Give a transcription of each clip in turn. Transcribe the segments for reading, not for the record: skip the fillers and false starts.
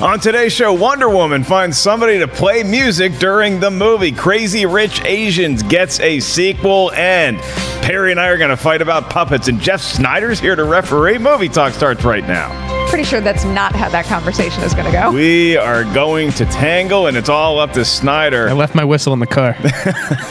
On today's show, Wonder Woman finds somebody to play music during the movie. Crazy Rich Asians gets a sequel, and Perri and I are going to fight about puppets, and Jeff Sneider's here to referee. Movie Talk starts right now. Pretty sure that's not how that conversation is going to go. We are going to tangle, and it's all up to Sneider. I left my whistle in the car.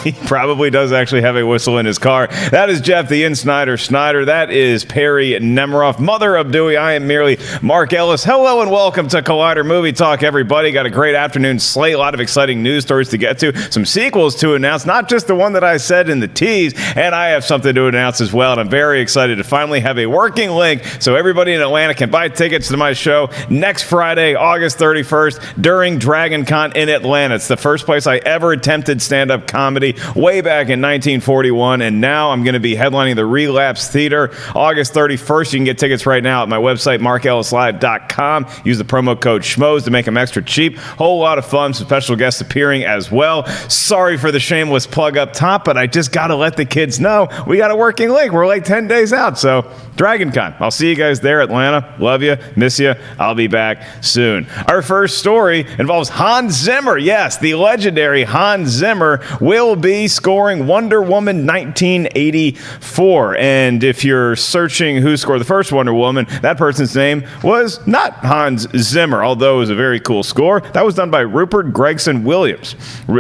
He probably does actually have a whistle in his car. That is Jeff, the Sneider. That is Perri Nemiroff, mother of Dewey. I am merely Mark Ellis. Hello and welcome to Collider Movie Talk, everybody. Got a great afternoon slate, a lot of exciting news stories to get to, some sequels to announce, not just the one that I said in the tease, and I have something to announce as well, and I'm very excited to finally have a working link so everybody in Atlanta can buy tickets to my show next Friday, August 31st, during Dragon Con in Atlanta. It's the first place I ever attempted stand-up comedy way back in 1941, and now I'm going to be headlining the Relapse Theater August 31st. You can get tickets right now at my website, markellislive.com. Use the promo code Schmoes to make them extra cheap. Whole lot of fun, some special guests appearing as well. Sorry for the shameless plug up top, but I just got to let the kids know we got a working link. We're like 10 days out, so Dragon Con. I'll see you guys there, Atlanta. Love you. Miss you. I'll be back soon. Our first story involves Hans Zimmer. Yes, the legendary Hans Zimmer will be scoring Wonder Woman 1984. And if you're searching who scored the first Wonder Woman, that person's name was not Hans Zimmer, although it was a very cool score. That was done by Rupert Gregson Williams.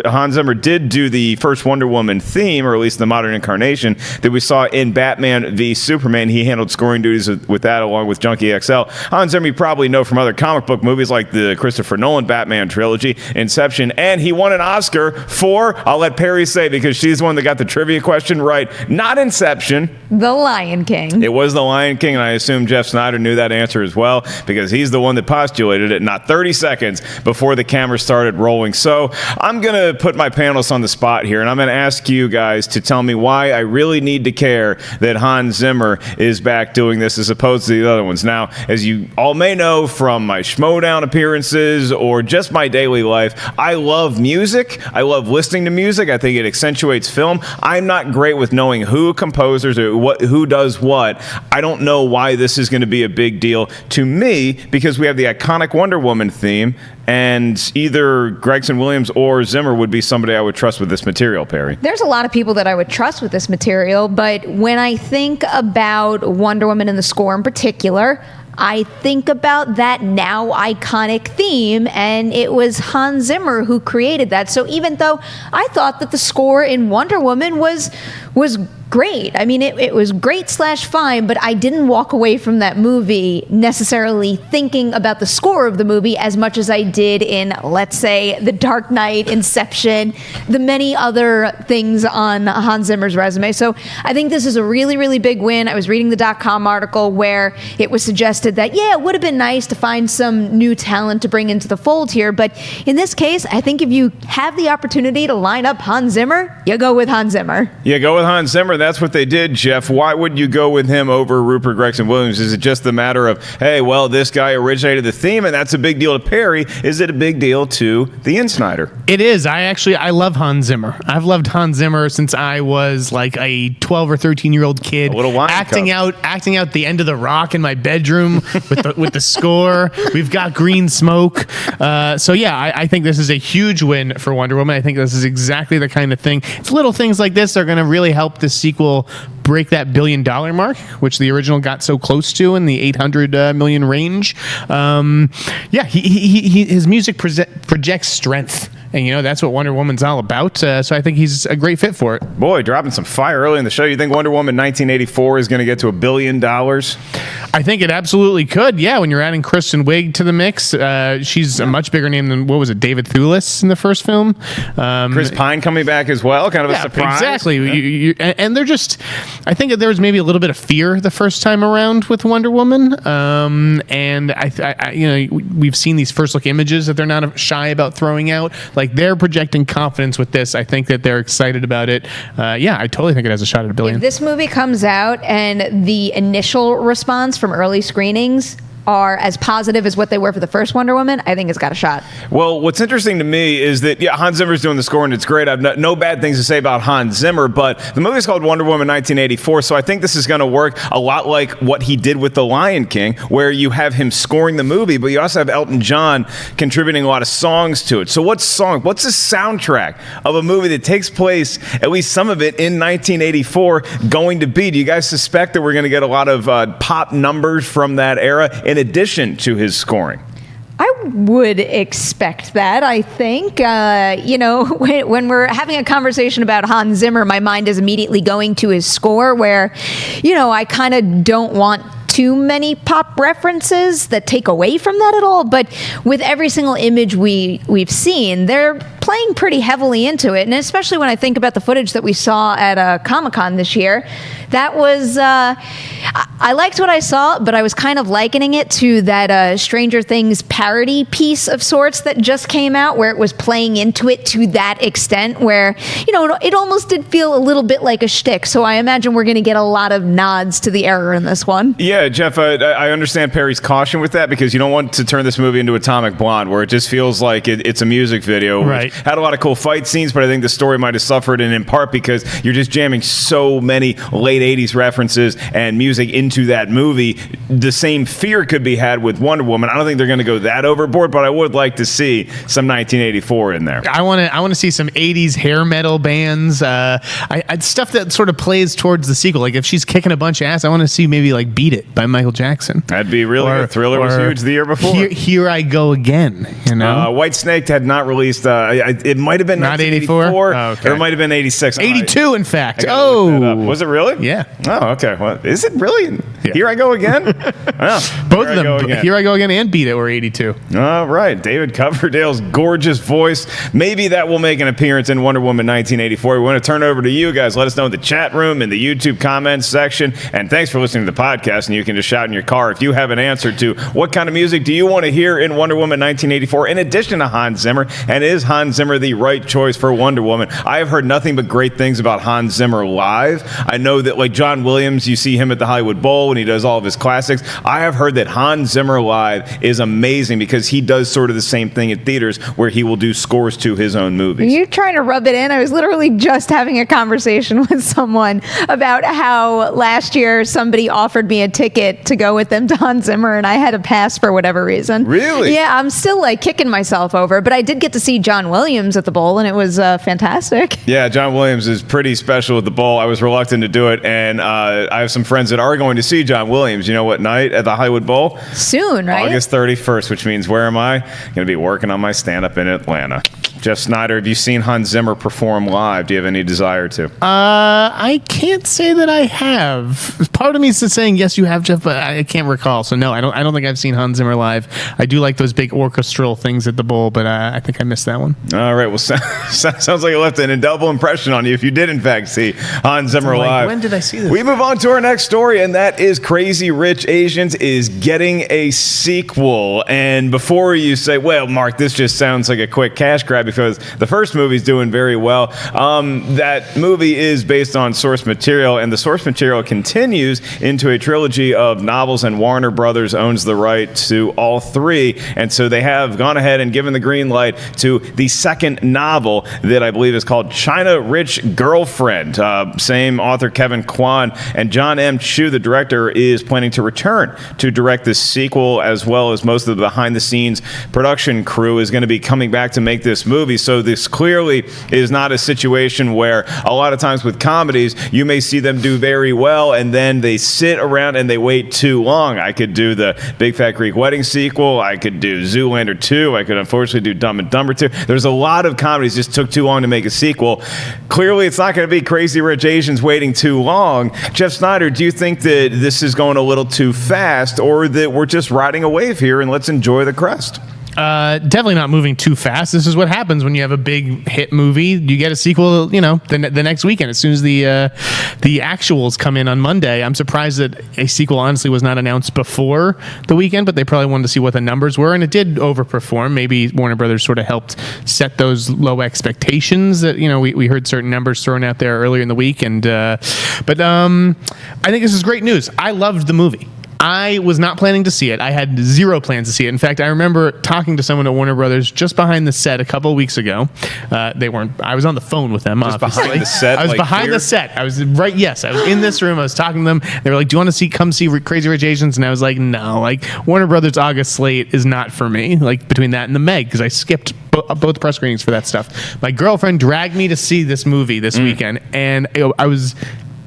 Hans Zimmer did do the first Wonder Woman theme, or at least the modern incarnation, that we saw in Batman v Superman. He handled scoring duties with that along with Junkie XL. Hans Zimmer you probably know from other comic book movies like the Christopher Nolan Batman trilogy, Inception, and he won an Oscar for, I'll let Perri say because she's the one that got the trivia question right, not Inception. The Lion King. It was The Lion King, and I assume Jeff Sneider knew that answer as well because he's the one that postulated it not 30 seconds before the camera started rolling. So I'm going to put my panelists on the spot here, and I'm going to ask you guys to tell me why I really need to care that Hans Zimmer is back doing this as opposed to the other ones. Now, as you all may know from my Schmoedown appearances or just my daily life, I love music. I love listening to music. I think it accentuates film. I'm not great with knowing who composers or who does what. I don't know why this is going to be a big deal to me because we have the iconic Wonder Woman theme, and either Gregson Williams or Zimmer would be somebody I would trust with this material, Perri. There's a lot of people that I would trust with this material, but when I think about Wonder Woman and the score in particular, I think about that now iconic theme, and it was Hans Zimmer who created that. So even though I thought that the score in Wonder Woman was great. I mean, it was great / fine, but I didn't walk away from that movie necessarily thinking about the score of the movie as much as I did in, let's say, The Dark Knight, Inception, the many other things on Hans Zimmer's resume. So I think this is a really, really big win. I was reading the .com article where it was suggested that, yeah, it would have been nice to find some new talent to bring into the fold here. But in this case, I think if you have the opportunity to line up Hans Zimmer, you go with Hans Zimmer. You go with Hans Zimmer. That's what they did, Jeff. Why would you go with him over Rupert Gregson Williams? Is it just the matter of, hey, well, this guy originated the theme, and that's a big deal to Perri? Is it a big deal to the Sneider? It is. I love Hans Zimmer. I've loved Hans Zimmer since I was like a 12 or 13-year-old kid. A little wine acting out the end of The Rock in my bedroom with the score. We've got green smoke. So yeah, I think this is a huge win for Wonder Woman. I think this is exactly the kind of thing. It's little things like this that are going to really help this sequel break that $1 billion mark, which the original got so close to in the 800 million range. His music projects strength. And, that's what Wonder Woman's all about. So I think he's a great fit for it. Boy, dropping some fire early in the show. You think Wonder Woman 1984 is going to get to $1 billion? I think it absolutely could. Yeah, when you're adding Kristen Wiig to the mix, she's a much bigger name than, David Thewlis in the first film. Chris Pine coming back as well, kind of a surprise. Exactly. And they're just, I think that there was maybe a little bit of fear the first time around with Wonder Woman. And we've seen these first look images that they're not shy about throwing out. Like, they're projecting confidence with this. I think that they're excited about it. I totally think it has a shot at $1 billion. If this movie comes out and the initial response from early screenings are as positive as what they were for the first Wonder Woman, I think it's got a shot. Well, what's interesting to me is that, Hans Zimmer's doing the score, and it's great. I've no bad things to say about Hans Zimmer, but the movie's called Wonder Woman 1984, so I think this is going to work a lot like what he did with The Lion King, where you have him scoring the movie, but you also have Elton John contributing a lot of songs to it. So what's the soundtrack of a movie that takes place, at least some of it, in 1984 going to be? Do you guys suspect that we're going to get a lot of pop numbers from that era in addition to his scoring? I would expect that, I think. When we're having a conversation about Hans Zimmer, my mind is immediately going to his score where, I kind of don't want too many pop references that take away from that at all. But with every single image we've seen, they're playing pretty heavily into it. And especially when I think about the footage that we saw at Comic-Con this year, that was, I liked what I saw, but I was kind of likening it to that Stranger Things parody piece of sorts that just came out, where it was playing into it to that extent, where, it almost did feel a little bit like a shtick. So I imagine we're going to get a lot of nods to the era in this one. Yeah, Jeff, I understand Perry's caution with that, because you don't want to turn this movie into Atomic Blonde, where it just feels like it's a music video. Right. Had a lot of cool fight scenes, but I think the story might have suffered, and in part because you're just jamming so many late 80s references and music into that movie. The same fear could be had with Wonder Woman. I don't think they're going to go that overboard, but I would like to see some 1984 in there. I want to see some 80s hair metal bands, stuff that sort of plays towards the sequel. Like if she's kicking a bunch of ass, I want to see maybe like Beat It by Michael Jackson. That'd be really good. Thriller was huge the year before. Here I Go Again. White Snake had not released. It might have been not 84, or it might have been 86. 82, in fact. Was it really? Yeah. Oh, okay. Well, is it really? Yeah. Here I Go Again? Both of them. Here I Go Again and Beat It were 82. All right. David Coverdale's gorgeous voice. Maybe that will make an appearance in Wonder Woman 1984. We want to turn over to you guys. Let us know in the chat room, in the YouTube comments section. And thanks for listening to the podcast. And you can just shout in your car if you have an answer to what kind of music do you want to hear in Wonder Woman 1984 in addition to Hans Zimmer. And is Hans Zimmer the right choice for Wonder Woman? I have heard nothing but great things about Hans Zimmer live. I know that like John Williams, you see him at the Hollywood Bowl when he does all of his classics. I have heard that Hans Zimmer live is amazing because he does sort of the same thing at theaters where he will do scores to his own movies. Are you trying to rub it in? I was literally just having a conversation with someone about how last year somebody offered me a ticket to go with them to Hans Zimmer and I had to pass for whatever reason. Really? Yeah, I'm still like kicking myself over, but I did get to see John Williams at the Bowl and it was fantastic. Yeah, John Williams is pretty special at the Bowl. I was reluctant to do it, and I have some friends that are going to see John Williams. You know what night at the Hollywood Bowl? Soon, right? August 31st, which means where am I? Going to be working on my stand-up in Atlanta. Jeff Sneider, have you seen Hans Zimmer perform live? Do you have any desire to? I can't say that I have. Part of me is saying yes, you have, Jeff, but I can't recall. So no, I don't think I've seen Hans Zimmer live. I do like those big orchestral things at the Bowl, but I think I missed that one. All right. Well, sounds like it left an indelible impression on you if you did in fact see Hans Zimmer live. When did I see this? We move on to our next story, and that is Crazy Rich Asians is getting a sequel. And before you say, well, Mark, this just sounds like a quick cash grab because the first movie's doing very well, that movie is based on source material, and the source material continues into a trilogy of novels, and Warner Brothers owns the right to all three. And so they have gone ahead and given the green light to the second novel that I believe is called China Rich Girlfriend. Same author, Kevin Kwan, and John M. Chu, the director, is planning to return to direct this sequel, as well as most of the behind-the-scenes production crew is going to be coming back to make this movie. So this clearly is not a situation where a lot of times with comedies, you may see them do very well, and then they sit around and they wait too long. I could do the Big Fat Greek Wedding sequel. I could do Zoolander 2. I could unfortunately do Dumb and Dumber 2. There's a lot of comedies just took too long to make a sequel. Clearly, it's not going to be Crazy Rich Asians waiting too long. Jeff Sneider, do you think that this is going a little too fast, or that we're just riding a wave here and let's enjoy the crest? Definitely not moving too fast. This is what happens when you have a big hit movie. You get a sequel, the next weekend as soon as the actuals come in on Monday. I'm surprised that a sequel honestly was not announced before the weekend, but they probably wanted to see what the numbers were, and it did overperform. Maybe Warner Brothers sort of helped set those low expectations that we heard certain numbers thrown out there earlier in the week, and but I think this is great news. I loved the movie. I was not planning to see it. I had zero plans to see it. In fact, I remember talking to someone at Warner Brothers just behind the set a couple of weeks ago. They weren't. I was on the phone with them. Just obviously. behind the set. I was like behind here? the set. I was right. Yes, I was in this room. I was talking to them. They were like, "Do you want to come see Crazy Rich Asians?" And I was like, "No. Like Warner Brothers August slate is not for me. Like between that and the Meg, because I skipped both press screenings for that stuff." My girlfriend dragged me to see this movie this weekend, and it was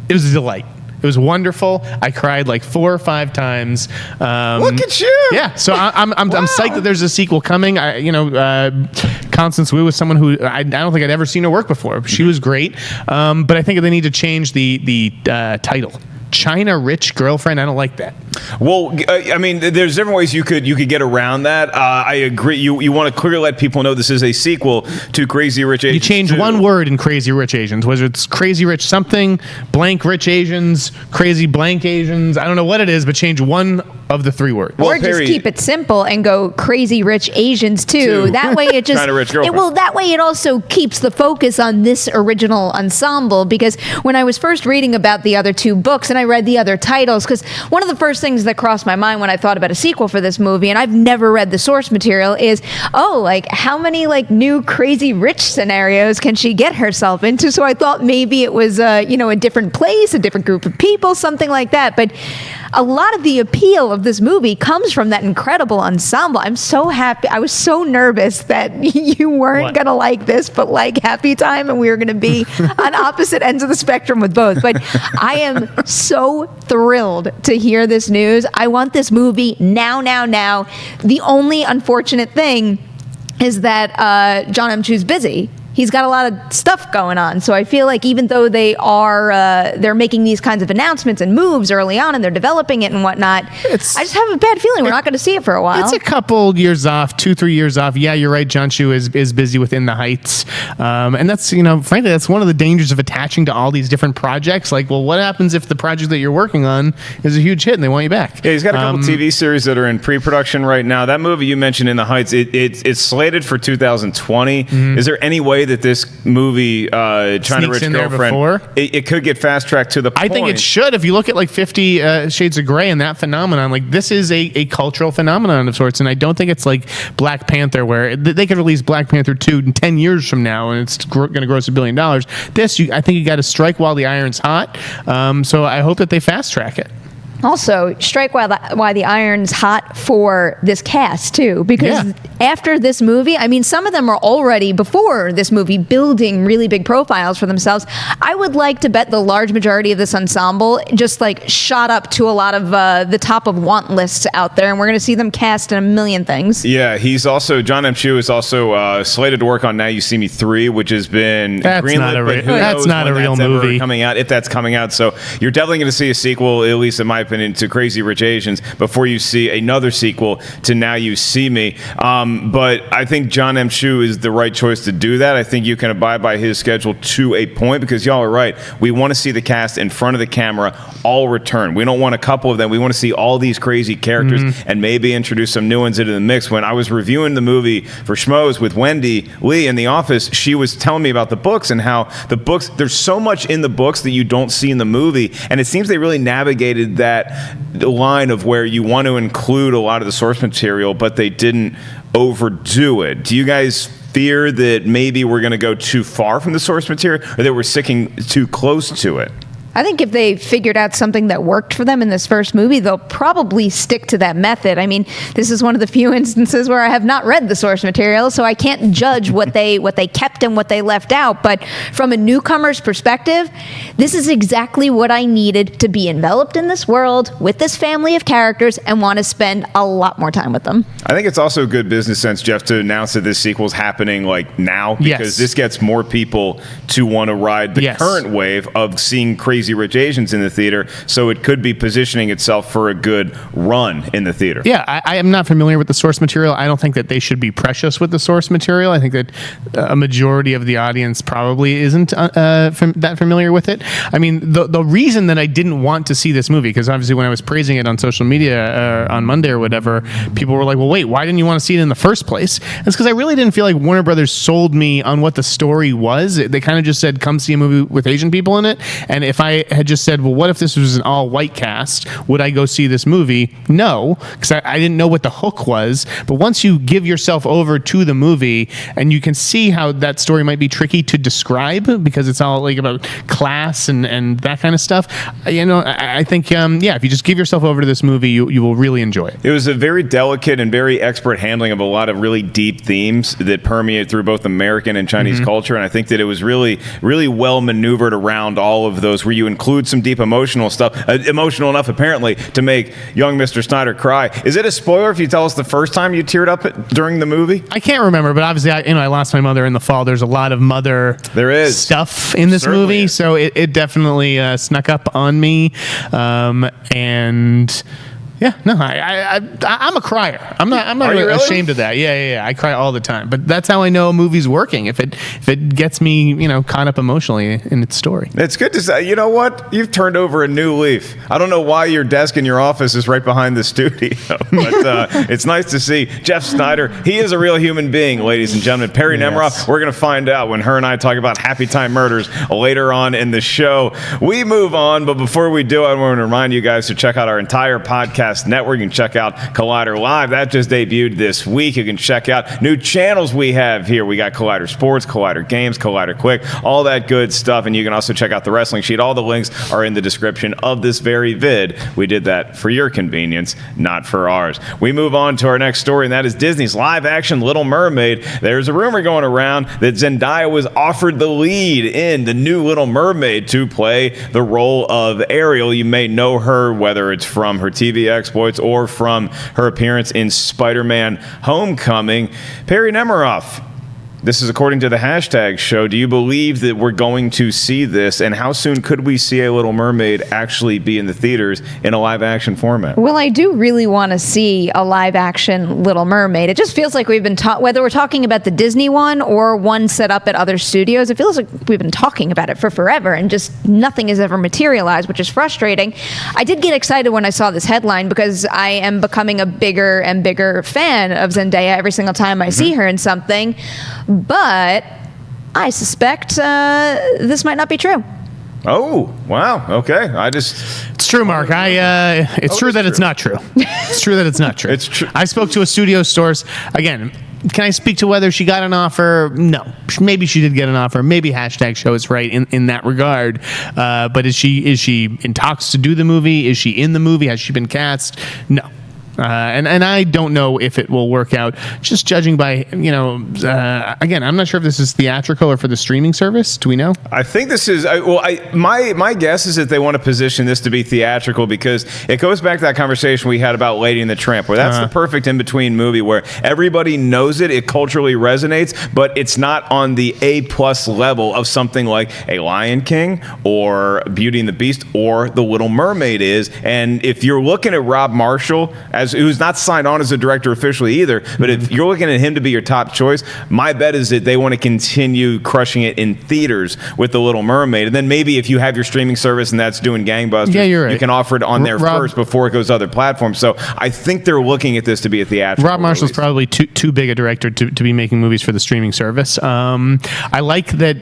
a delight. It was wonderful. I cried like 4 or 5 times. Look at you! Yeah, so I'm psyched that there's a sequel coming. Constance Wu was someone who I don't think I'd ever seen her work before. She was great, but I think they need to change the title. China Rich Girlfriend. I don't like that. Well, I mean, there's different ways you could get around that. I agree. You want to clearly let people know this is a sequel to Crazy Rich Asians. You change 2. one word in Crazy Rich Asians, whether it's Crazy Rich something, blank Rich Asians, Crazy blank Asians. I don't know what it is, but change one of the 3 words. Well, or just Perri, keep it simple and go Crazy Rich Asians too. That way it just China Rich Girlfriend. that way it also keeps the focus on this original ensemble, because when I was first reading about the other 2 books and I read the other titles, because one of the first things that crossed my mind when I thought about a sequel for this movie, and I've never read the source material, is how many like new Crazy Rich scenarios can she get herself into? So I thought maybe it was a different place, a different group of people, something like that. But a lot of the appeal of this movie comes from that incredible ensemble. I'm so happy. I was so nervous that you weren't going to like this, but like Happy Time, and we were going to be on opposite ends of the spectrum with both. But I am so thrilled to hear this news. I want this movie now. The only unfortunate thing is that John M. Chu's busy. He's got a lot of stuff going on. So I feel like even though they're making these kinds of announcements and moves early on and they're developing it and whatnot, I just have a bad feeling we're not going to see it for a while. It's a couple years off, 2-3 years off. Yeah, you're right. John Chu is busy within the Heights. And that's, frankly, that's one of the dangers of attaching to all these different projects. Like, well, what happens if the project that you're working on is a huge hit and they want you back? Yeah, he's got a couple TV series that are in pre-production right now. That movie you mentioned, In the Heights, it's slated for 2020. Is there any way that this movie, China Rich Girlfriend, it could get fast-tracked to the point? I think it should. If you look at like 50 Shades of Grey and that phenomenon, like this is a cultural phenomenon of sorts, and I don't think it's like Black Panther, where they could release Black Panther 2 in 10 years from now and it's going to gross $1 billion. I think you got to strike while the iron's hot. So I hope that they fast-track it. Also, strike while the iron's hot for this cast, too. Because after this movie, I mean, some of them are already, before this movie, building really big profiles for themselves. I would like to bet the large majority of this ensemble just, like, shot up to a lot of the top of want lists out there, and we're going to see them cast in a million things. Yeah, John M. Chu is also slated to work on Now You See Me 3, which has been greenlit, that's not a real movie coming out, if that's coming out. So you're definitely going to see a sequel, at least in my opinion, to Crazy Rich Asians before you see another sequel to Now You See Me. But I think John M. Chu is the right choice to do that. I think you can abide by his schedule to a point, because y'all are right. We want to see the cast in front of the camera all return. We don't want a couple of them. We want to see all these crazy characters and maybe introduce some new ones into the mix. When I was reviewing the movie for Schmoes with Wendy Lee in the office, she was telling me about the books and how the books, there's so much in the books that you don't see in the movie, and it seems they really navigated that line of where you want to include a lot of the source material, but they didn't overdo it. Do you guys fear that maybe we're going to go too far from the source material, or that we're sticking too close to it? I think if they figured out something that worked for them in this first movie, they'll probably stick to that method. I mean, this is one of the few instances where I have not read the source material, so I can't judge what they kept and what they left out. But from a newcomer's perspective, this is exactly what I needed to be enveloped in this world with this family of characters and want to spend a lot more time with them. I think it's also good business sense, Jeff, to announce that this sequel is happening like now, because this gets more people to want to ride the current wave of seeing Crazy Rich Asians in the theater, so it could be positioning itself for a good run in the theater. Yeah, I am not familiar with the source material. I don't think that they should be precious with the source material. I think that a majority of the audience probably isn't that familiar with it. I mean, the reason that I didn't want to see this movie, because obviously when I was praising it on social media on Monday or whatever, people were like, well, wait, why didn't you want to see it in the first place? It's because I really didn't feel like Warner Brothers sold me on what the story was. They kind of just said, come see a movie with Asian people in it, and if I I had just said, well, what if this was an all-white cast? Would I go see this movie? No, because I didn't know what the hook was. But once you give yourself over to the movie, and you can see how that story might be tricky to describe because it's all like about class and that kind of stuff. I think, if you just give yourself over to this movie, you will really enjoy it. It was a very delicate and very expert handling of a lot of really deep themes that permeate through both American and Chinese culture, and I think that it was really, really well maneuvered around all of those, where you include some deep emotional stuff, emotional enough apparently to make young Mr. Sneider cry. Is it a spoiler if you tell us the first time you teared up during the movie? I can't remember, but obviously, I lost my mother in the fall. There's a lot of mother stuff in this movie, so it definitely snuck up on me, and. Yeah, no, I'm a crier. I'm not really ashamed of that. Yeah. I cry all the time, but that's how I know a movie's working. If it gets me, caught up emotionally in its story. It's good to say. You know what? You've turned over a new leaf. I don't know why your desk in your office is right behind the studio, but it's nice to see Jeff Sneider. He is a real human being, ladies and gentlemen. Perri Nemiroff. We're going to find out when her and I talk about Happy Time Murders later on in the show. We move on, but before we do, I want to remind you guys to check out our entire podcast network. You can check out Collider Live. That just debuted this week. You can check out new channels we have here. We got Collider Sports, Collider Games, Collider Quick, all that good stuff. And you can also check out the wrestling sheet. All the links are in the description of this very vid. We did that for your convenience, not for ours. We move on to our next story, and that is Disney's live-action Little Mermaid. There's a rumor going around that Zendaya was offered the lead in the new Little Mermaid to play the role of Ariel. You may know her, whether it's from her TV exploits or from her appearance in Spider-Man Homecoming. Perri Nemiroff, this is according to the hashtag show. Do you believe that we're going to see this, and how soon could we see a Little Mermaid actually be in the theaters in a live-action format? Well, I do really want to see a live-action Little Mermaid. It just feels like we've been whether we're talking about the Disney one or one set up at other studios, it feels like we've been talking about it for forever, and just nothing has ever materialized, which is frustrating. I did get excited when I saw this headline because I am becoming a bigger and bigger fan of Zendaya every single time I see her in something. But I suspect this might not be true. Oh, wow. Okay. It's true, Mark. It's true that it's not true. It's true that it's not true. It's true. I spoke to a studio source. Again, can I speak to whether she got an offer? No. Maybe she did get an offer. Maybe hashtag show is right in that regard. But is she in talks to do the movie? Is she in the movie? Has she been cast? No. And I don't know if it will work out, just judging by, again, I'm not sure if this is theatrical or for the streaming service. Do we know? I think this is, my guess is that they want to position this to be theatrical because it goes back to that conversation we had about Lady and the Tramp, where that's the perfect in-between movie where everybody knows it culturally resonates, but it's not on the A+ level of something like a Lion King or Beauty and the Beast or The Little Mermaid is. And if you're looking at Rob Marshall, who's not signed on as a director officially either, but if you're looking at him to be your top choice, my bet is that they want to continue crushing it in theaters with The Little Mermaid. And then maybe if you have your streaming service and that's doing gangbusters, you're right. You can offer it on there first before it goes to other platforms. So I think they're looking at this to be a theatrical Rob Marshall's probably too big a director to be making movies for the streaming service. I like that,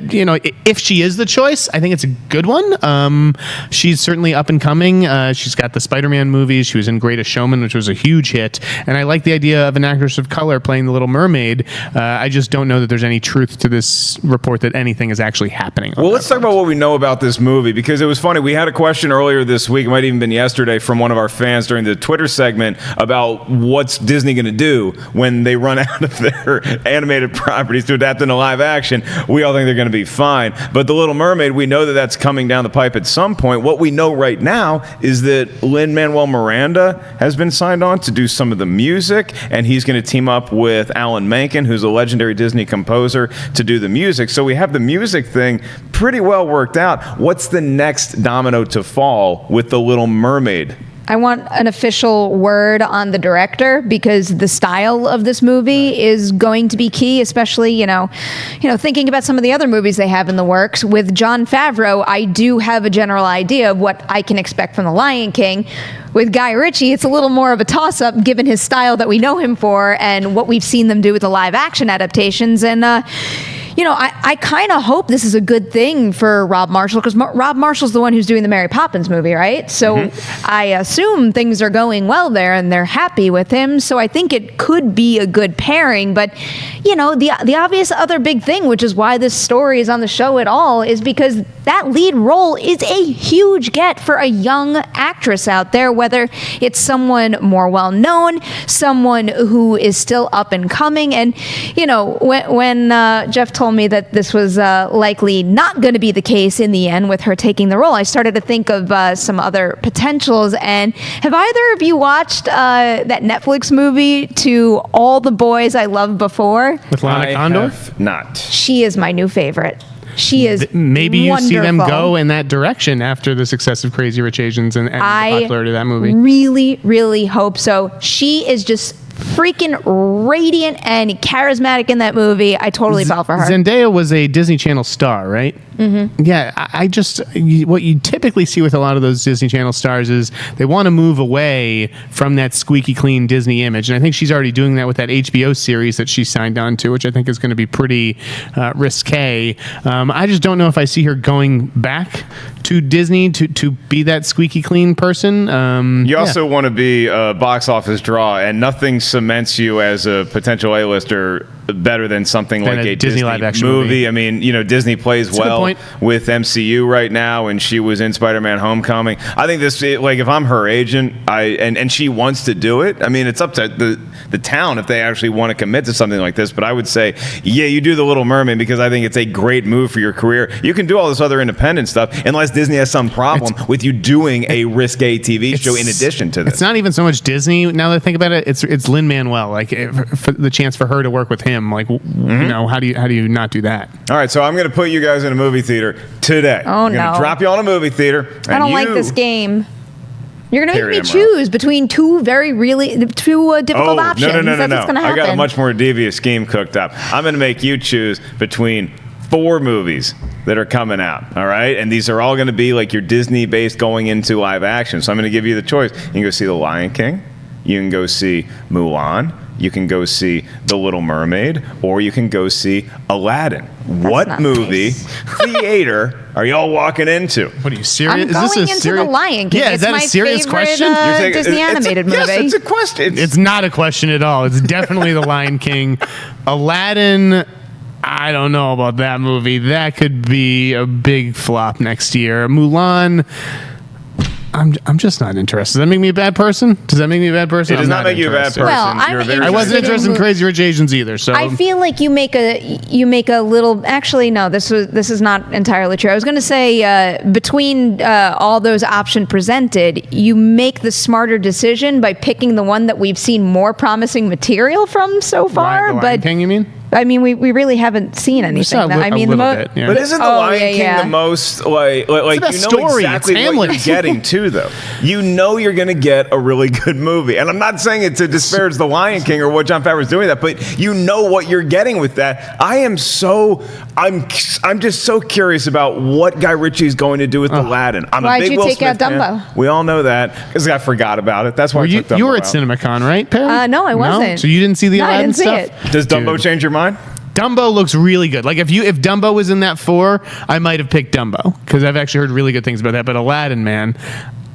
if she is the choice, I think it's a good one. She's certainly up and coming. She's got the Spider-Man movies. She was in Greatest Showman, which was a huge hit, and I like the idea of an actress of color playing the Little Mermaid. I just don't know that there's any truth to this report that anything is actually happening. Well, let's talk about what we know about this movie, because it was funny. We had a question earlier this week, it might have even been yesterday, from one of our fans during the Twitter segment about what's Disney going to do when they run out of their animated properties to adapt into live action. We all think they're going to be fine, but The Little Mermaid, we know that that's coming down the pipe at some point. What we know right now is that Lin-Manuel Miranda has been signed on to do some of the music, and he's going to team up with Alan Menken, who's a legendary Disney composer, to do the music. So we have the music thing pretty well worked out. What's the next domino to fall with The Little Mermaid? I want an official word on the director, because the style of this movie is going to be key, especially, thinking about some of the other movies they have in the works. With Jon Favreau, I do have a general idea of what I can expect from The Lion King. With Guy Ritchie, it's a little more of a toss-up given his style that we know him for and what we've seen them do with the live-action adaptations. And, I kind of hope this is a good thing for Rob Marshall, because Rob Marshall's the one who's doing the Mary Poppins movie, right? So I assume things are going well there and they're happy with him. So I think it could be a good pairing. But, the obvious other big thing, which is why this story is on the show at all, is because that lead role is a huge get for a young actress out there, whether it's someone more well-known, someone who is still up and coming. And, when Jeff told me that this was likely not going to be the case in the end with her taking the role, I started to think of some other potentials. And have either of you watched that Netflix movie, To All the Boys I Loved Before? With Lana Condor? Have not. She is my new favorite. She is Maybe you see them wonderful. go in that direction after the success of Crazy Rich Asians and the popularity of that movie. Really, really hope so. She is just freaking radiant and charismatic in that movie. I totally fell for her. Zendaya was a Disney Channel star, right? Mm-hmm. Yeah, what you typically see with a lot of those Disney Channel stars is they want to move away from that squeaky clean Disney image. And I think she's already doing that with that HBO series that she signed on to, which I think is going to be pretty risque. I just don't know if I see her going back to Disney to be that squeaky clean person. You also want to be a box office draw, and nothing cements you as a potential A-lister better than something like a Disney live action movie. I mean, Disney plays well with MCU right now, and she was in Spider-Man Homecoming. I think this, if I'm her agent, and she wants to do it, I mean, it's up to the town if they actually want to commit to something like this. But I would say, you do The Little Mermaid, because I think it's a great move for your career. You can do all this other independent stuff unless Disney has some problem with you doing a risque TV show in addition to this. It's not even so much Disney, now that I think about it. It's Lin-Manuel, for the chance for her to work with him. How do you not do that? All right, so I'm going to put you guys in a movie theater today. Oh, I'm going to drop you on a movie theater. I don't like this game. You're going to make me Nemiroff. choose between two difficult options. No. That's what's going to happen. I got a much more devious scheme cooked up. I'm going to make you choose between 4 movies that are coming out, all right? And these are all going to be like your Disney-based going into live action. So I'm going to give you the choice. You can go see The Lion King. You can go see Mulan. You can go see The Little Mermaid, or you can go see Aladdin. What movie theater are y'all walking into? What are you serious? I'm going into The Lion King. Yeah, is that a serious question? Disney animated movie. Yes, it's a question. It's not a question at all. It's definitely The Lion King. Aladdin, I don't know about that movie. That could be a big flop next year. Mulan, I'm just not interested. Does that make me a bad person? It does not make you a bad person. Well, I wasn't interested in Crazy Rich Asians either. So I feel like you make a little. Actually, no. This is not entirely true. I was going to say between all those options presented, you make the smarter decision by picking the one that we've seen more promising material from so far. The Lion King, you mean? I mean, we really haven't seen anything. But isn't the Lion King the most like story. Exactly it's what you're getting to, though? You know you're going to get a really good movie, and I'm not saying it to disparage the Lion King or what Jon Favreau's doing that, but you know what you're getting with that. I'm just so curious about what Guy Ritchie's going to do with Aladdin. Why'd you take out Dumbo? Fan. We all know that because I forgot about it. That's why I took Dumbo you were at out. CinemaCon, right, Perry? No, I wasn't. No? So you didn't see the Aladdin stuff? I didn't see it. Does Dumbo change your mind? Dumbo looks really good. Like if Dumbo was in that 4, I might have picked Dumbo because I've actually heard really good things about that. But Aladdin, man,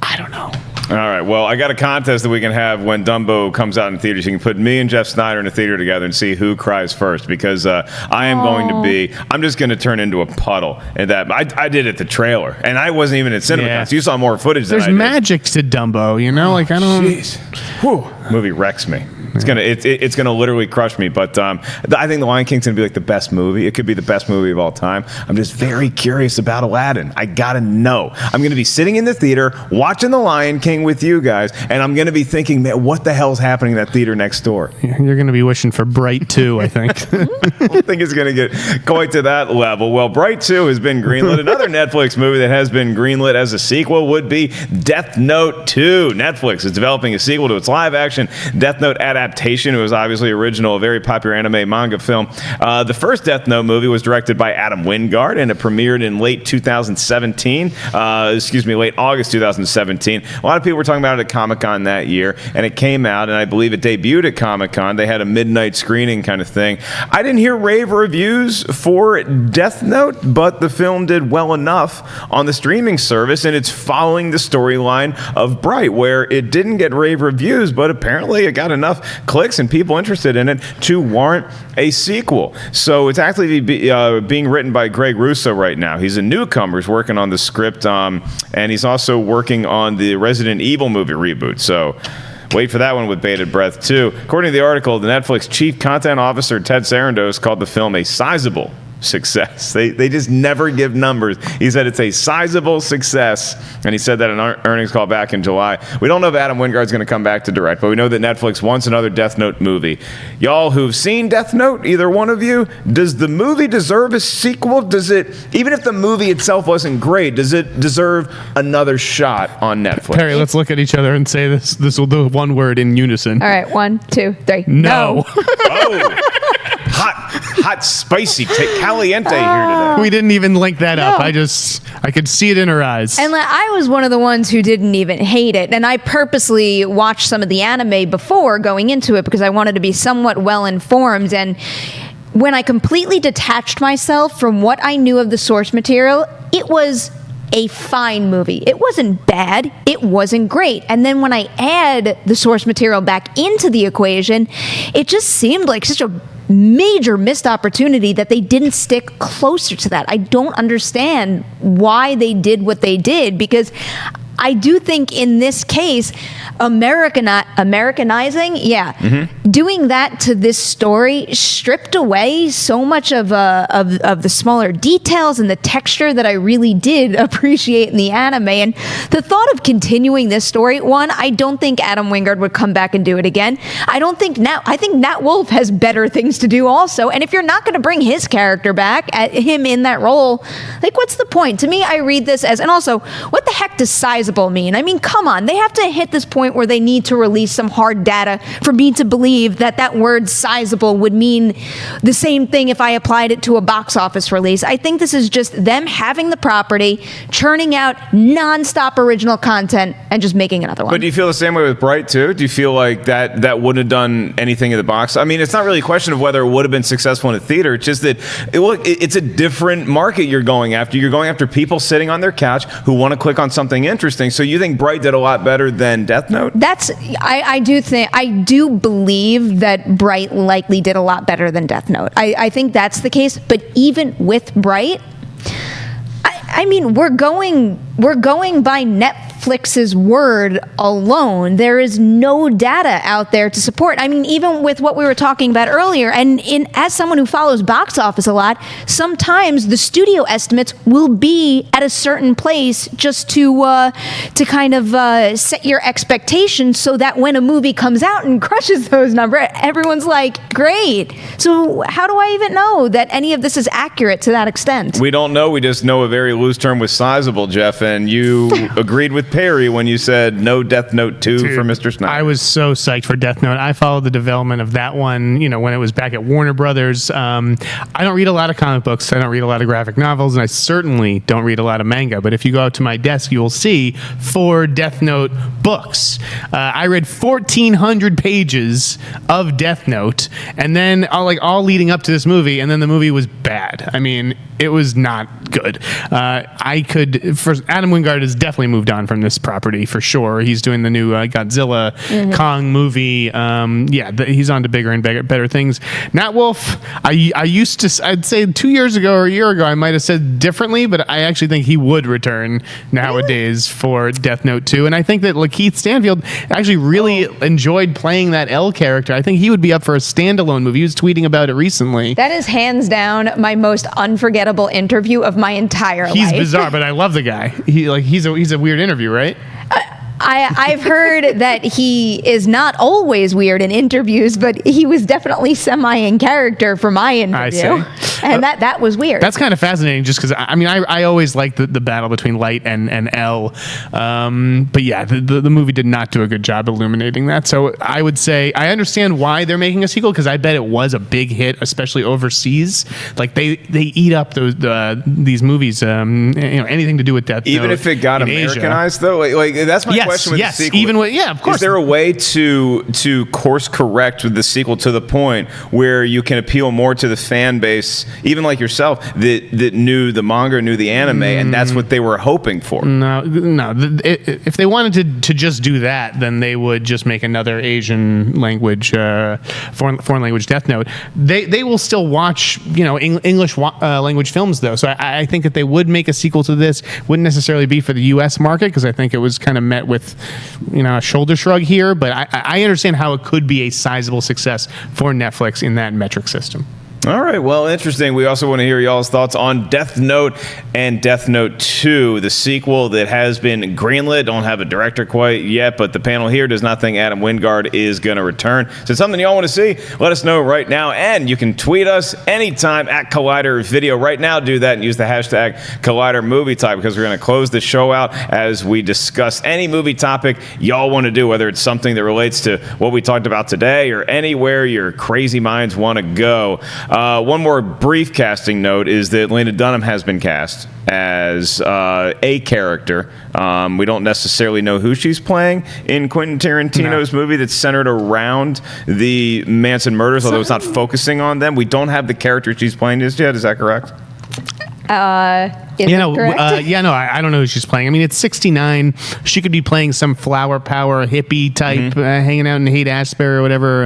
I don't know. All right. Well, I got a contest that we can have when Dumbo comes out in theaters. You can put me and Jeff Sneider in a theater together and see who cries first, because I am going to be. I'm just going to turn into a puddle. And that I did it the trailer, and I wasn't even at CinemaCon. So you saw more footage. There's than I did. magic to Dumbo, I don't. Jeez. Whew. Movie wrecks me. It's gonna literally crush me. But I think The Lion King's gonna be like the best movie. It could be the best movie of all time. I'm just very curious about Aladdin. I gotta know. I'm gonna be sitting in the theater watching The Lion King with you guys, and I'm gonna be thinking, man, what the hell's happening in that theater next door? You're gonna be wishing for Bright 2, I think. I don't think it's gonna get quite to that level. Well, Bright 2 has been greenlit. Another Netflix movie that has been greenlit as a sequel would be Death Note 2. Netflix is developing a sequel to its live-action action Death Note adaptation. It was obviously original, a very popular anime manga film. The first Death Note movie was directed by Adam Wingard, and it premiered in late August 2017. A lot of people were talking about it at Comic-Con that year, and it came out, and I believe it debuted at Comic-Con. They had a midnight screening kind of thing. I didn't hear rave reviews for Death Note, but the film did well enough on the streaming service, and it's following the storyline of Bright, where it didn't get rave reviews, but apparently it got enough clicks and people interested in it to warrant a sequel. So it's actually being written by Greg Russo right now. He's a newcomer. He's working on the script, and he's also working on the Resident Evil movie reboot. So wait for that one with bated breath, too. According to the article, the Netflix chief content officer, Ted Sarandos, called the film a sizable success. They just never give numbers. He said it's a sizable success, and he said that in our earnings call back in July. We don't know if Adam Wingard's going to come back to direct, but we know that Netflix wants another Death Note movie. Y'all who've seen Death Note, either one of you, does the movie deserve a sequel? Does it, even if the movie itself wasn't great, does it deserve another shot on Netflix? Perry, let's look at each other and say this will do one word in unison. All right, 1, 2, 3. No. Oh. Hot, spicy, caliente here today. We didn't even link that up. I could see it in her eyes. And I was one of the ones who didn't even hate it. And I purposely watched some of the anime before going into it because I wanted to be somewhat well informed. And when I completely detached myself from what I knew of the source material, it was a fine movie. It wasn't bad. It wasn't great. And then when I add the source material back into the equation, it just seemed like such a major missed opportunity that they didn't stick closer to that. I don't understand why they did what they did, because I do think in this case, Americanizing, doing that to this story stripped away so much of the smaller details and the texture that I really did appreciate in the anime. And the thought of continuing this story, I don't think Adam Wingard would come back and do it again. I think Nat Wolff has better things to do also. And if you're not going to bring his character back, him in that role, what's the point? To me, I read this as, and also, what the heck does sizable mean? I mean, come on. They have to hit this point where they need to release some hard data for me to believe that word sizable would mean the same thing if I applied it to a box office release. I think this is just them having the property, churning out nonstop original content, and just making another one. But do you feel the same way with Bright, too? Do you feel like that wouldn't have done anything in the box? I mean, it's not really a question of whether it would have been successful in a theater. It's just that it's a different market you're going after. You're going after people sitting on their couch who want to click on something interesting. So you think Bright did a lot better than Death Note? I do believe that Bright likely did a lot better than Death Note. I think that's the case. But even with Bright, I mean, we're going by Netflix's word alone. There is no data out there to support. I mean, even with what we were talking about earlier, and as someone who follows box office a lot, sometimes the studio estimates will be at a certain place just to kind of set your expectations so that when a movie comes out and crushes those numbers, everyone's like, great. So how do I even know that any of this is accurate to that extent? We don't know. We just know a very loose term was sizable, Jeff, and you agreed with Perry when you said no Death Note 2 for Mr. Sneider. I was so psyched for Death Note. I followed the development of that one, when it was back at Warner Brothers. I don't read a lot of comic books. I don't read a lot of graphic novels, and I certainly don't read a lot of manga. But if you go out to my desk, you will see 4 Death Note books. I read 1,400 pages of Death Note, and then all leading up to this movie, and then the movie was bad. I mean, it was not good. Adam Wingard has definitely moved on from this property for sure. He's doing the new Godzilla Kong movie. He's on to bigger and better things. Nat Wolff, I'd say 2 years ago or a year ago, I might have said differently, but I actually think he would return nowadays for Death Note 2. And I think that Lakeith Stanfield actually really enjoyed playing that L character. I think he would be up for a standalone movie. He was tweeting about it recently. That is hands down my most unforgettable interview of my entire life. He's bizarre, but I love the guy. He's a weird interview, right? I've heard that he is not always weird in interviews, but he was definitely semi in character for my interview. I see. And that was weird. That's kind of fascinating, just because I always liked the battle between Light and L, but yeah, the movie did not do a good job illuminating that. So I would say I understand why they're making a sequel, because I bet it was a big hit, especially overseas. Like they eat up these movies, anything to do with Death Even Note if it got in Americanized, though, like that's my question with the sequel. Of course. Is there a way to course correct with the sequel to the point where you can appeal more to the fan base, even like yourself, that knew the manga, knew the anime, and that's what they were hoping for? No. If they wanted to just do that, then they would just make another Asian language, foreign language Death Note. They will still watch, English language films, though. So I think that they would make a sequel to this. Wouldn't necessarily be for the U.S. market, because I think it was kind of met with, a shoulder shrug here. But I understand how it could be a sizable success for Netflix in that metric system. All right, well, interesting. We also want to hear y'all's thoughts on Death Note and Death Note 2, the sequel that has been greenlit. Don't have a director quite yet, but the panel here does not think Adam Wingard is going to return. So it's something y'all want to see? Let us know right now, and you can tweet us anytime at Collider Video. Right now, do that and use the hashtag Collider Movie Talk, because we're going to close the show out as we discuss any movie topic y'all want to do, whether it's something that relates to what we talked about today or anywhere your crazy minds want to go. One more brief casting note is that Lena Dunham has been cast as a character. We don't necessarily know who she's playing in Quentin Tarantino's movie that's centered around the Manson murders, although it's not focusing on them. We don't have the character she's playing just yet. Is that correct? Correct? I don't know who she's playing. I mean, it's 69. She could be playing some flower power hippie type, hanging out in Haight-Ashbury or whatever.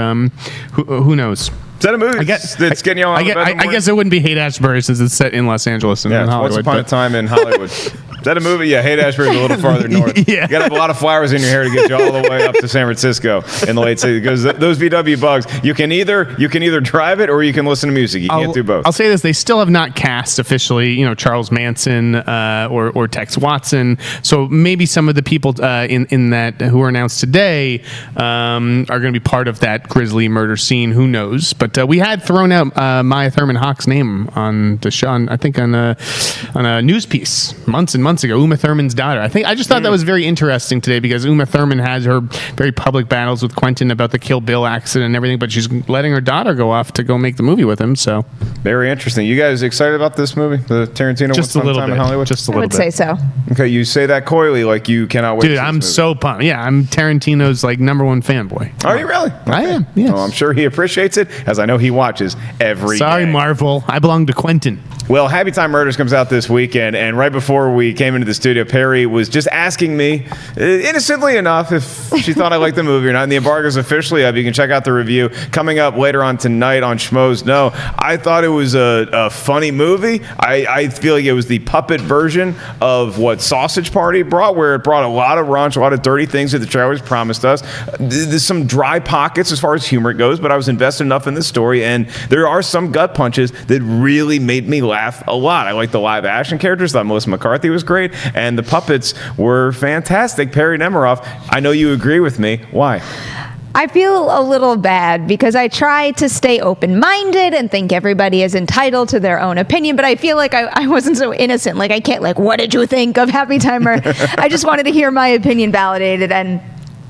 Who knows? Is that a movie that's getting you on the bed? I guess it wouldn't be Haight-Ashbury, since it's set in Los Angeles and in Hollywood. Once upon a time in Hollywood. Is that a movie? Yeah, Haight-Ashbury is a little farther north. Yeah. You got to have a lot of flowers in your hair to get you all the way up to San Francisco in the late 60s. Because those VW bugs, you can either drive it or you can listen to music. You can't do both. I'll say this: they still have not cast officially, Charles Manson or Tex Watson. So maybe some of the people in that who were announced today are going to be part of that grisly murder scene. Who knows? But we had thrown out Maya Thurman Hawke's name on the show. I think on a news piece months and months ago, Uma Thurman's daughter. I just thought that was very interesting today, because Uma Thurman has her very public battles with Quentin about the Kill Bill accident and everything, but she's letting her daughter go off to go make the movie with him. So very interesting. You guys excited about this movie, the Tarantino? Just a little bit. In Hollywood? Just a little bit. I would say so. Okay, you say that coyly, like you cannot wait. Dude, I'm so pumped. Yeah, I'm Tarantino's number one fanboy. Are you really? Okay. I am. Yes. Well, I'm sure he appreciates it, as I know he watches every Sorry, day. Marvel. I belong to Quentin. Well, Happy Time Murders comes out this weekend, and right before we came into the studio, Perri was just asking me, innocently enough, if she thought I liked the movie or not. And the embargo's officially up. You can check out the review coming up later on tonight on Schmoedown. I thought it was a funny movie. I feel like it was the puppet version of what Sausage Party brought, where it brought a lot of raunch, a lot of dirty things that the trailers promised us. There's some dry pockets as far as humor goes, but I was invested enough in the story, and there are some gut punches that really made me laugh a lot. I like the live action characters. Thought Melissa McCarthy was great, and the puppets were fantastic. Perri Nemiroff, I know you agree with me. Why? I feel a little bad because I try to stay open-minded and think everybody is entitled to their own opinion, but I feel like I wasn't so innocent. Like, I can't, what did you think of Happy Timer? I just wanted to hear my opinion validated, and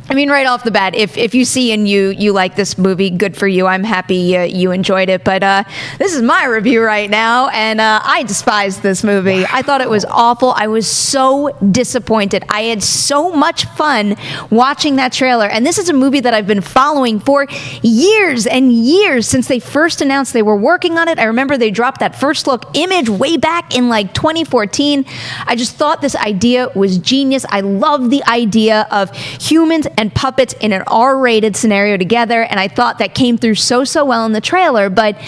I mean, right off the bat, if you see and you like this movie, good for you. I'm happy you enjoyed it. But this is my review right now, and I despise this movie. I thought it was awful. I was so disappointed. I had so much fun watching that trailer. And this is a movie that I've been following for years and years since they first announced they were working on it. I remember they dropped that first look image way back in 2014. I just thought this idea was genius. I love the idea of humans and puppets in an R-rated scenario together, and I thought that came through so well in the trailer. But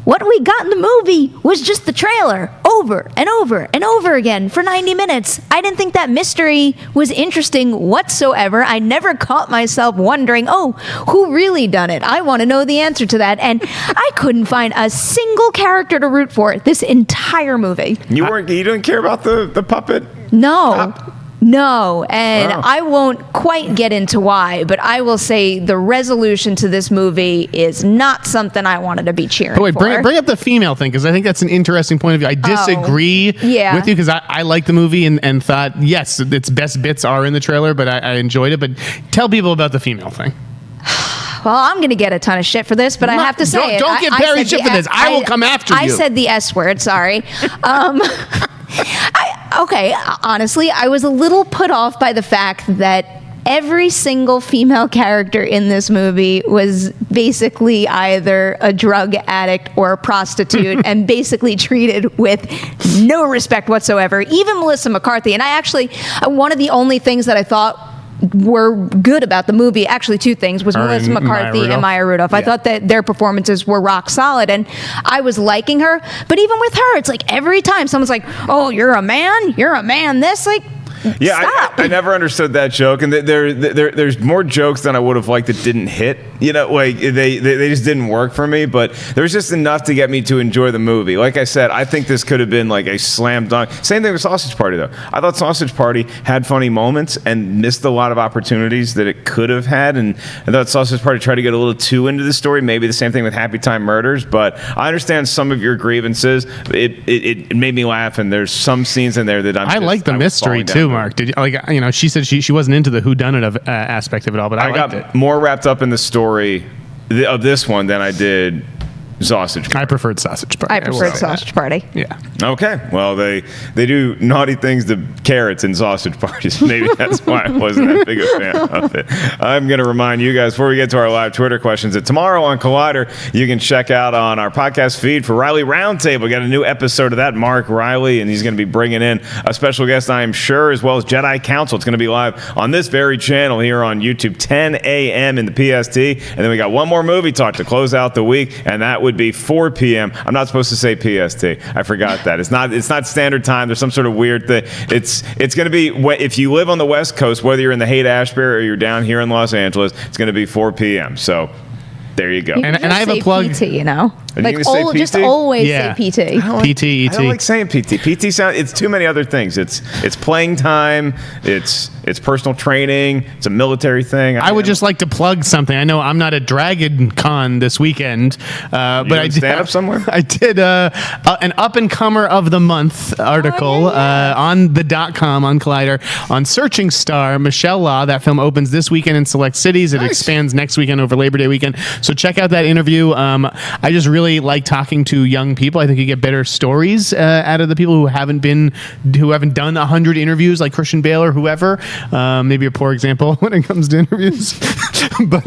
what we got in the movie was just the trailer over and over and over again for 90 minutes. I didn't think that mystery was interesting whatsoever. I never caught myself wondering, who really done it? I want to know the answer to that. And I couldn't find a single character to root for this entire movie. You didn't care about the puppet? No. No, and Wow. I won't quite get into why, but I will say the resolution to this movie is not something I wanted to be cheering But wait, for. bring up the female thing, because I think that's an interesting point of view. I disagree yeah. with you, because I liked the movie and thought, yes, its best bits are in the trailer, but I enjoyed it. But tell people about the female thing. Well, I'm going to get a ton of shit for this, but I have to say don't it. get I Perri said shit the- for this. I will come after I you. said the S word, sorry. Okay, honestly, I was a little put off by the fact that every single female character in this movie was basically either a drug addict or a prostitute and basically treated with no respect whatsoever. Even Melissa McCarthy. And I actually, one of the only things that I thought were good about the movie, actually two things, was Her Melissa and McCarthy Maya and Maya Rudolph. I Yeah. thought that their performances were rock solid, and I was liking her. But even with her, it's like every time someone's like, "Oh, you're a man, this," like, Yeah, stop. I never understood that joke, and there's more jokes than I would have liked that didn't hit. You know, like they just didn't work for me. But there's just enough to get me to enjoy the movie. Like I said, I think this could have been like a slam dunk. Same thing with Sausage Party, though. I thought Sausage Party had funny moments and missed a lot of opportunities that it could have had. And I thought Sausage Party tried to get a little too into the story. Maybe the same thing with Happy Time Murders. But I understand some of your grievances. It made me laugh, and there's some scenes in there that I like the was mystery falling down too, to. Mark. Did you, like, you know, she said she wasn't into the whodunit of aspect of it all, but I liked got it. more wrapped up in the story of this one than I did Sausage Party. I preferred Sausage Party. I will preferred say that. Sausage Party. Yeah. Okay, well they do naughty things to carrots in sausage parties. Maybe that's why I wasn't that big a fan of it. I'm going to remind you guys before we get to our live Twitter questions that tomorrow on Collider you can check out on our podcast feed for Riley Roundtable. We got a new episode of that, Mark Riley, and he's going to be bringing in a special guest, I am sure, as well as Jedi Council. It's going to be live on this very channel here on YouTube, 10 a.m. in the PST, and then we got one more movie talk to close out the week, and that would be 4 p.m. I'm not supposed to say PST. I forgot that. It's not standard time. There's some sort of weird thing. It's going to be, if you live on the West Coast, whether you're in the Haight-Ashbury or you're down here in Los Angeles, it's going to be 4 p.m. So there you go. You can And I have just a plug. say PT, you know? Are you Like, gonna say just PT? always Yeah. say PT. PT, I don't like saying PT. PT sound. It's too many other things. It's playing time. It's personal training. It's a military thing. I would just like to plug something. I know I'm not at Dragon Con this weekend, but I did stand up somewhere. I did an up and comer of the month article on the .com on Collider on Searching Star. Michelle Law. That film opens this weekend in select cities. It expands next weekend over Labor Day weekend. So check out that interview. I just really like talking to young people. I think you get better stories out of the people who haven't done 100 interviews like Christian Bale or whoever. Maybe a poor example when it comes to interviews. But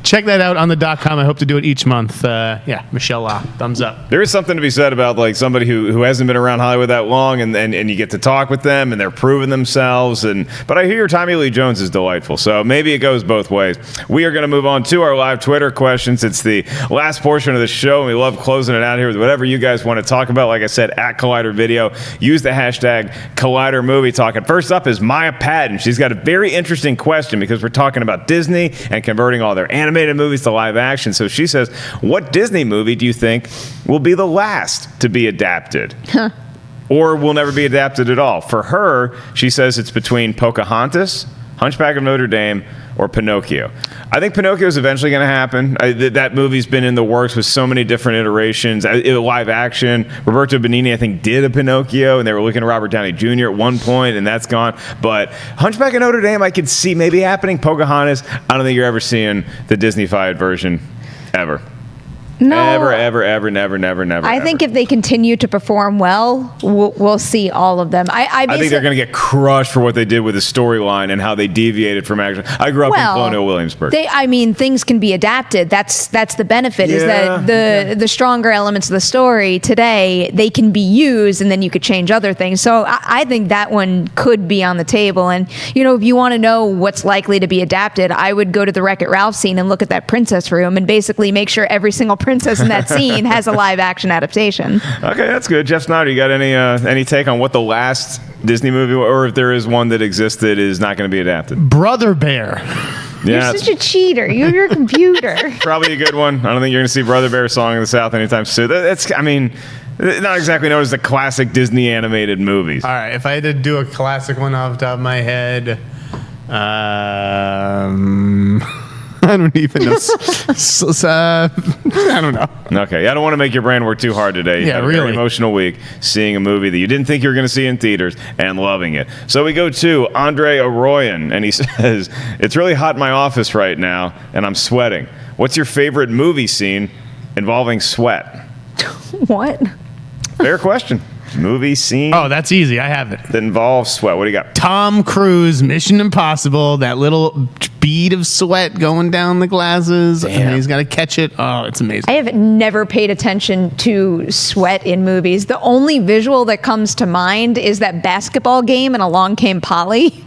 check that out on the .com. I hope to do it each month. Yeah, Michelle Law. Thumbs up. There is something to be said about like somebody who hasn't been around Hollywood that long, and you get to talk with them, and they're proving themselves. But I hear Tommy Lee Jones is delightful, so maybe it goes both ways. We are going to move on to our live Twitter questions. It's the last portion of the show, and we love closing it out here with whatever you guys want to talk about. Like I said, at Collider Video, use the hashtag Collider Movie Talk. And first up is Maya Patton. She's got a very interesting question because we're talking about Disney and converting all their animated movies to live action. So she says, what Disney movie do you think will be the last to be adapted? Or will never be adapted at all? For her, she says it's between Pocahontas, Hunchback of Notre Dame, or Pinocchio. I think Pinocchio is eventually going to happen. That movie's been in the works with so many different iterations. Live action. Roberto Benigni, I think, did a Pinocchio, and they were looking at Robert Downey Jr. at one point, and that's gone. But Hunchback of Notre Dame, I could see maybe happening. Pocahontas, I don't think you're ever seeing the Disney-fied version ever. No. Ever, never. I think if they continue to perform well, we'll see all of them. I think they're going to get crushed for what they did with the storyline and how they deviated from action. I grew up in Colonial Williamsburg. Things can be adapted. That's the benefit, is that the stronger elements of the story today, they can be used, and then you could change other things. So I think that one could be on the table. And, if you want to know what's likely to be adapted, I would go to the Wreck-It Ralph scene and look at that princess room and basically make sure every single princess in that scene has a live action adaptation. Okay, that's good. Jeff Sneider, you got any take on what the last Disney movie, or if there is one that exists that is not going to be adapted? Brother Bear. You're such a cheater. You're your computer. Probably a good one. I don't think you're going to see Brother Bear Song in the South anytime soon. Not exactly known as the classic Disney animated movies. All right, if I had to do a classic one off the top of my head, I don't even know. I don't know. Okay, I don't want to make your brain work too hard today. You Yeah, had a very really. emotional week seeing a movie that you didn't think you were going to see in theaters and loving it. So we go to Andre Arroyan, and he says, "It's really hot in my office right now, and I'm sweating. What's your favorite movie scene involving sweat?" What? Fair question. Movie scene Oh, that's easy. I have it. that involves sweat. What do you got? Tom Cruise, Mission Impossible, that little bead of sweat going down the glasses, and he's got to catch it. Oh, it's amazing. I have never paid attention to sweat in movies. The only visual that comes to mind is that basketball game in Along Came Polly.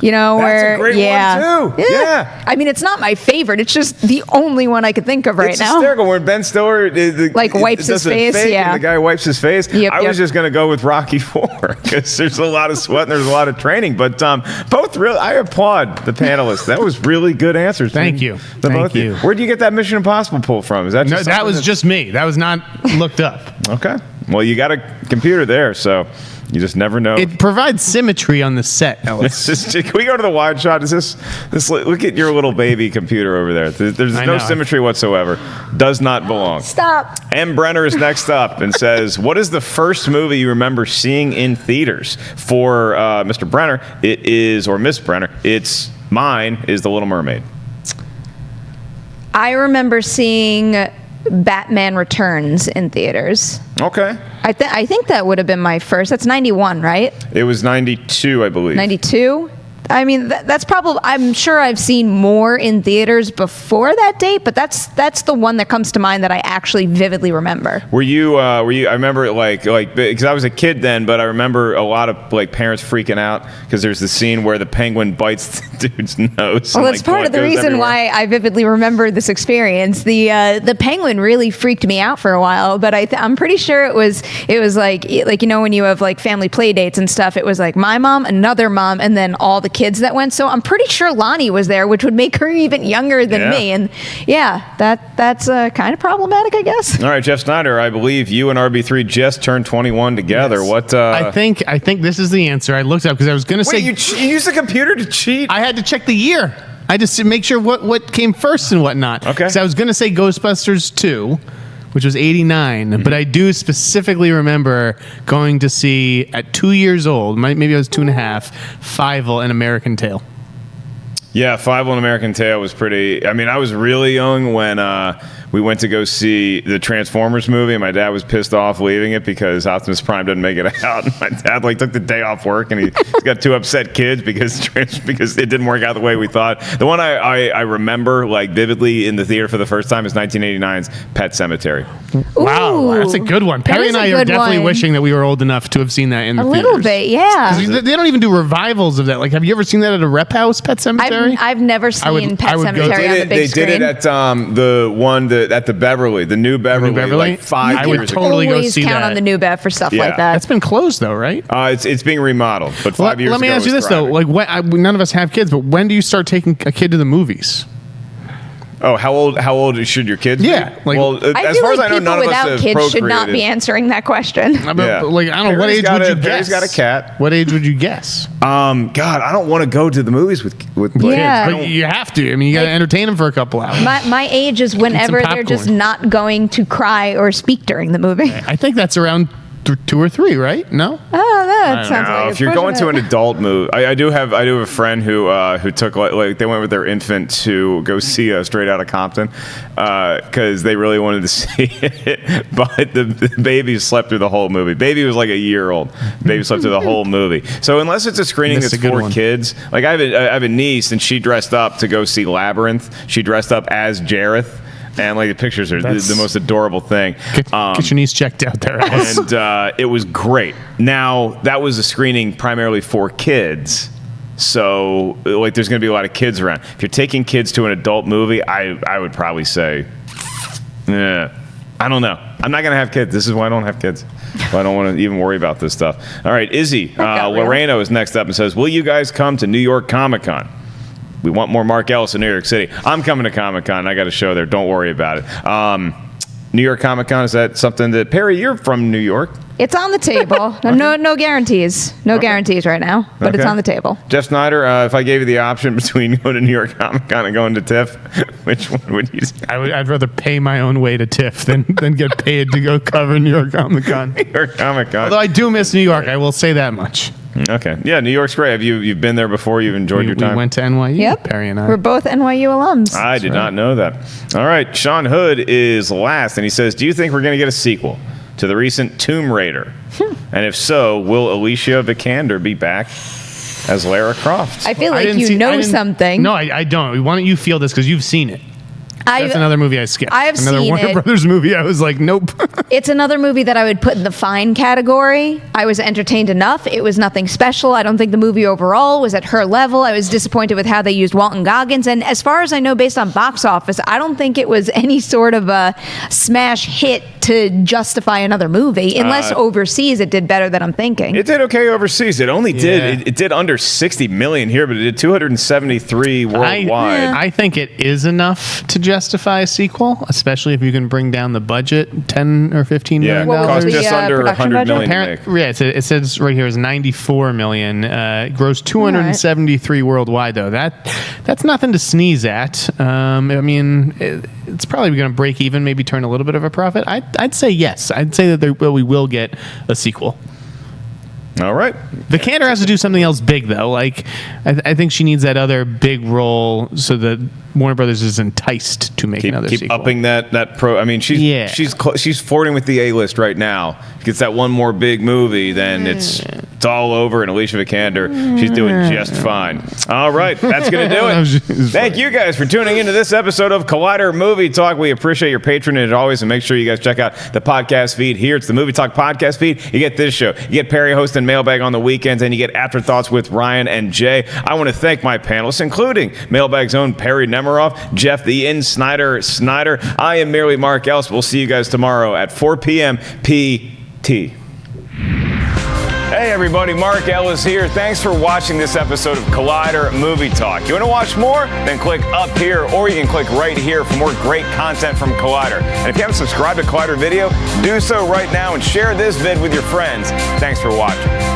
You know, That's where a great one, too. Yeah. I mean, it's not my favorite. It's just the only one I could think of right It's now. hysterical when Ben Stiller Wipes his does a face, fake yeah. and the guy wipes his face. Yep, I was yep. just going to go with Rocky IV because there's a lot of sweat and there's a lot of training. But both really, I applaud the panelists. That was really good answers. Thank you. The Thank both of you. Where do you get that Mission Impossible pull from? Is that just No, that something was that's- just me. That was not looked up. okay? Well, you got a computer there, so you just never know. It provides symmetry on the set, Ellis. Can we go to the wide shot? Is this? Look at your little baby computer over there. There's I no know. symmetry whatsoever. Does not belong. Stop. M. Brenner is next up and says, "What is the first movie you remember seeing in theaters?" For Mr. Brenner, it is, or Miss Brenner, it's mine is The Little Mermaid. I remember seeing Batman Returns in theaters. Okay, I think that would have been my first. That's 91, right? it was 92, I believe. 92? I mean, that's probably. I'm sure I've seen more in theaters before that date, but that's the one that comes to mind that I actually vividly remember. Were you? I remember like because I was a kid then, but I remember a lot of like parents freaking out because there's the scene where the penguin bites the dude's nose. Well, and, that's like, part of the blood goes reason everywhere. why I vividly remember this experience. The penguin really freaked me out for a while, but I'm pretty sure it was like you know when you have like family play dates and stuff. It was like my mom, another mom, and then all the kids that went. So I'm pretty sure Lonnie was there, which would make her even younger than Yeah. me. And yeah, that's kind of problematic, I guess. All right, Jeff Sneider, I believe you and RB3 just turned 21 together. Yes. What? I think this is the answer. I looked up because I was going to Wait, say you used the computer to cheat? I had to check the year. I just to make sure what came first and whatnot. Okay. So I was going to say Ghostbusters 2, which was 89, but I do specifically remember going to see at 2 years old, maybe I was 2.5, Fievel and American Tail. Yeah, Five on American Tail was pretty. I mean, I was really young when we went to go see the Transformers movie, and my dad was pissed off leaving it because Optimus Prime didn't make it out. And my dad took the day off work, and he's got two upset kids because it didn't work out the way we thought. The one I remember vividly in the theater for the first time is 1989's Pet Cemetery. Wow, Ooh, that's a good one. that Perry is and a I are good definitely one. wishing that we were old enough to have seen that in the A theaters. little bit, yeah. 'Cause they don't even do revivals of that. Like, have you ever seen that at a rep house, Pet Cemetery? I've never I would- seen I Pet would go- Cemetery on the They big screen. did it at the one at the Beverly, the new Beverly, Beverly? like 5 I would years totally ago. go Always see count that. on the new Bev for stuff Yeah. like that. That's been closed though, right? It's being remodeled, but 5 years Let me ago ask you it was this though: thriving. like, none of us have kids, but when do you start taking a kid to the movies? Oh, how old should your kids Yeah, be? like- well, I as feel far as like I know, people none of us without have kids should not procreated. be answering that question. I mean, Yeah. like, I don't know, what Perry's age got would a- you guess? Perry's got a cat. What age would you guess? God, I don't want to go to the movies with Yeah. kids. But you have to. I mean, you got to entertain them for a couple hours. My age is whenever they're just popcorn. not going to cry or speak during the movie. I think that's around 2 or 3, right? No. Oh, that sounds like If it's you're going pushing to an it. adult movie, I do have a friend who took like they went with their infant to go see Straight Outta Compton because they really wanted to see it, but the baby slept through the whole movie. Baby was like a year old. Baby slept through the whole movie. So unless it's a screening Missed that's a good for one. kids, like I have a niece and she dressed up to go see Labyrinth. She dressed up as Jareth. And like the pictures are the most adorable thing. Get your niece checked out there. Alice. And it was great. Now that was a screening primarily for kids, so like there's going to be a lot of kids around. If you're taking kids to an adult movie, I would probably say, yeah, I don't know. I'm not going to have kids. This is why I don't have kids. I don't want to even worry about this stuff. All right, Izzy got real. Loreno is next up and says, "Will you guys come to New York Comic Con?" We want more Mark Ellis in New York City. I'm coming to Comic Con. I got a show there. Don't worry about it. New York Comic Con? Is that something that Perri? You're from New York. It's on the table. No guarantees. No guarantees right now, but it's Okay. on the table. Jeff Sneider, if I gave you the option between going to New York Comic Con and going to TIFF, which one would you say? I'd rather pay my own way to TIFF than get paid to go cover New York Comic Con. New York Comic Con. Although I do miss New York, I will say that much. Okay. Yeah, New York's great. Have you've been there before? You've enjoyed your time? We went to NYU, Yep. Perri and I. We're both NYU alums. I did not know that. All right, Sean Hood is last, and he says, do you think we're going to get a sequel to the recent Tomb Raider? And if so, will Alicia Vikander be back as Lara Croft? I feel I like didn't you see- I know didn't- something. No, I don't. Why don't you feel this? Because you've seen it. That's another movie I skipped. I've another seen Warner it. Brothers movie. I was like, nope. It's another movie that I would put in the fine category. I was entertained enough. It was nothing special. I don't think the movie overall was at her level. I was disappointed with how they used Walton Goggins. And as far as I know, based on box office, I don't think it was any sort of a smash hit to justify another movie, unless overseas it did better than I'm thinking. It did okay overseas. It only Yeah. did it did under 60 million here, but it did 273 worldwide. I think it is enough to justify a sequel, especially if you can bring down the budget $10 or $15 Yeah, million. What was cost the, just under production 100 million budget? to make. It says right here is 94 million. Grossed 273 worldwide, though. That's nothing to sneeze at. I mean, it's probably going to break even, maybe turn a little bit of a profit. I'd say yes. I'd say that we will get a sequel. All right. Vikander has to do something else big, though. Like, I think she needs that other big role so that Warner Brothers is enticed to make another Keep sequel. upping that pro. I mean, she's flirting with the A-list right now. Gets that one more big movie, then it's all over. And Alicia Vikander, she's doing just fine. All right, that's gonna do it. Thank you guys for tuning into this episode of Collider Movie Talk. We appreciate your patronage always, and make sure you guys check out the podcast feed here. It's the Movie Talk podcast feed. You get this show, you get Perri hosting Mailbag on the weekends, and you get Afterthoughts with Ryan and Jay. I want to thank my panelists, including Mailbag's own Perri Nemiroff, Jeff the Sneider. I am merely Mark Ellis. We'll see you guys tomorrow at 4 p.m. PT. Hey everybody, Mark Ellis here. Thanks for watching this episode of Collider Movie Talk. You want to watch more? Then click up here, or you can click right here for more great content from Collider. And if you haven't subscribed to Collider Video, do so right now and share this vid with your friends. Thanks for watching.